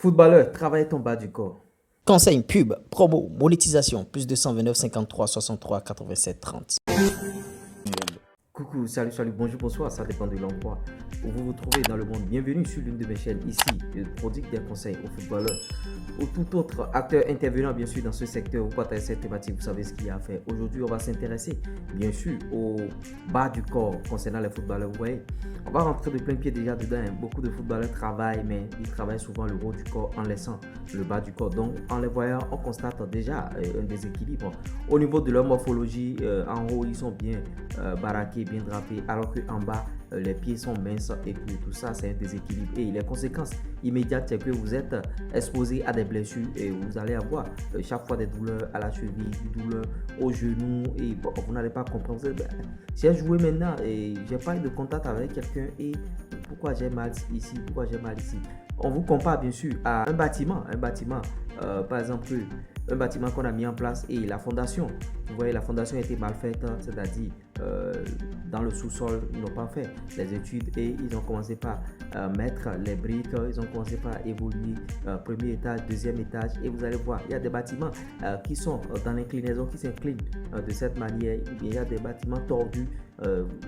Footballeur, travaille ton bas du corps. Conseil, pub, promo, monétisation, plus 229 53 63 87 30. Coucou, salut, bonjour, bonsoir, ça dépend de l'endroit où vous vous trouvez dans le monde. Bienvenue sur l'une de mes chaînes ici, je prodigue des conseils aux footballeurs ou tout autre acteur intervenant bien sûr dans ce secteur ou partager cette thématique, vous savez ce qu'il y a à faire. Aujourd'hui, on va s'intéresser bien sûr au bas du corps concernant les footballeurs. Vous voyez, on va rentrer de plein pied déjà dedans. Beaucoup de footballeurs travaillent, mais ils travaillent souvent le haut du corps en laissant le bas du corps. Donc, en les voyant, on constate déjà un déséquilibre. Au niveau de leur morphologie, en haut, ils sont bien baraqués, bien drapés, alors qu'en bas, les pieds sont minces et que tout ça, c'est un déséquilibre. Et les conséquences immédiates, c'est que vous êtes exposé à des blessures et vous allez avoir chaque fois des douleurs à la cheville, des douleurs au genou et bon, vous n'allez pas comprendre. J'ai joué maintenant et j'ai pas eu de contact avec quelqu'un et pourquoi j'ai mal ici, pourquoi j'ai mal ici. On vous compare bien sûr à un bâtiment, par exemple un bâtiment qu'on a mis en place et la fondation. Vous voyez, la fondation a été mal faite, c'est-à-dire dans le sous-sol, ils n'ont pas fait les études et ils ont commencé par mettre les briques, ils ont commencé par évoluer premier étage, deuxième étage et vous allez voir, il y a des bâtiments qui sont dans l'inclinaison, qui s'inclinent de cette manière, il y a des bâtiments tordus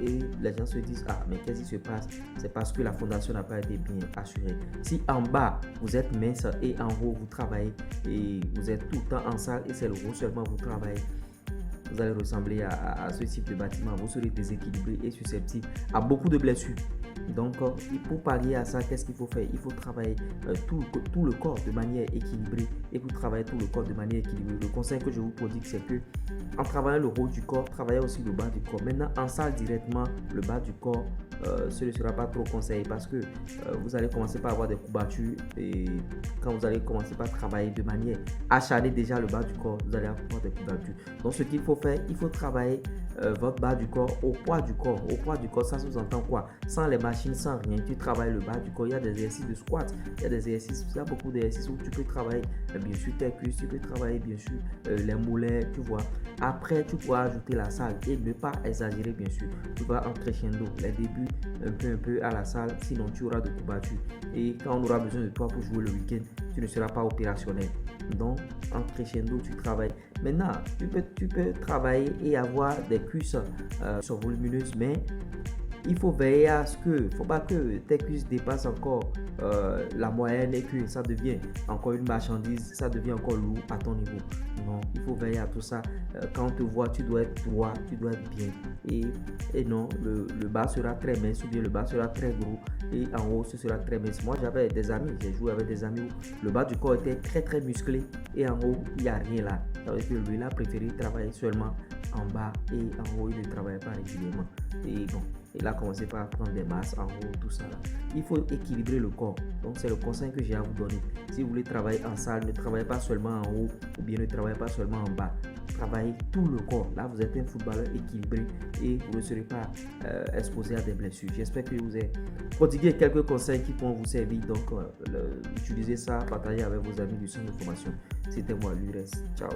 et les gens se disent ah mais qu'est-ce qui se passe? C'est parce que la fondation n'a pas été bien assurée. Si en bas vous êtes mince et en haut vous travaillez et vous êtes tout le temps en salle et c'est le haut seulement vous travaillez, vous allez ressembler à ce type de bâtiment. Vous serez déséquilibré et susceptible à beaucoup de blessures. Donc, pour pallier à ça, qu'est-ce qu'il faut faire? Il faut travailler tout le corps de manière équilibrée et vous travaillez tout le corps de manière équilibrée. Le conseil que je vous prodigue, c'est que en travaillant le haut du corps, travaillez aussi le bas du corps. Maintenant, en salle directement, le bas du corps, ce ne sera pas trop conseillé parce que vous allez commencer par avoir des courbatures et quand vous allez commencer par travailler de manière acharnée déjà le bas du corps, vous allez avoir des courbatures. Donc, ce qu'il faut faire, il faut travailler votre bas du corps au poids du corps. Au poids du corps, ça sous-entend quoi? Sans les machines, sans rien, tu travailles le bas du corps. Il y a des exercices de squat, il y a des exercices, il y a beaucoup d'exercices où tu peux travailler bien sûr tes cuisses, tu peux travailler bien sûr les mollets, tu vois. Après, tu pourras ajouter la salle et ne pas exagérer bien sûr. Tu vas en crescendo les débuts un peu à la salle, sinon tu auras de courbatures. Et quand on aura besoin de toi pour jouer le week-end, tu ne seras pas opérationnel. Donc, en crescendo, tu travailles. Maintenant, tu peux travailler et avoir des cuisses qui sont volumineuses, mais il faut veiller à ce que, faut pas que tes cuisses dépassent encore la moyenne et que ça devient encore une marchandise, ça devient encore lourd à ton niveau. Non, il faut veiller à tout ça. Quand on te voit, tu dois être droit, tu dois être bien. Et non, le bas sera très mince ou bien le bas sera très gros et en haut ce sera très mince. Moi j'avais des amis, j'ai joué avec des amis où le bas du corps était très musclé et en haut il n'y a rien là. Ça veut dire que lui il a préféré travailler seulement en bas et en haut il ne travaillait pas régulièrement. Et bon, il a commencé par prendre des masses en haut, tout ça là. Il faut équilibrer le corps. Donc c'est le conseil que j'ai à vous donner. Si vous voulez travailler en salle, ne travaillez pas seulement en haut ou bien ne travaillez pas seulement en bas. Travaillez tout le corps. Là, vous êtes un footballeur équilibré et vous ne serez pas exposé à des blessures. J'espère que vous avez prodigué quelques conseils qui pourront vous servir. Donc, utilisez ça, partagez avec vos amis du centre de formation. C'était moi, l'URES. Ciao.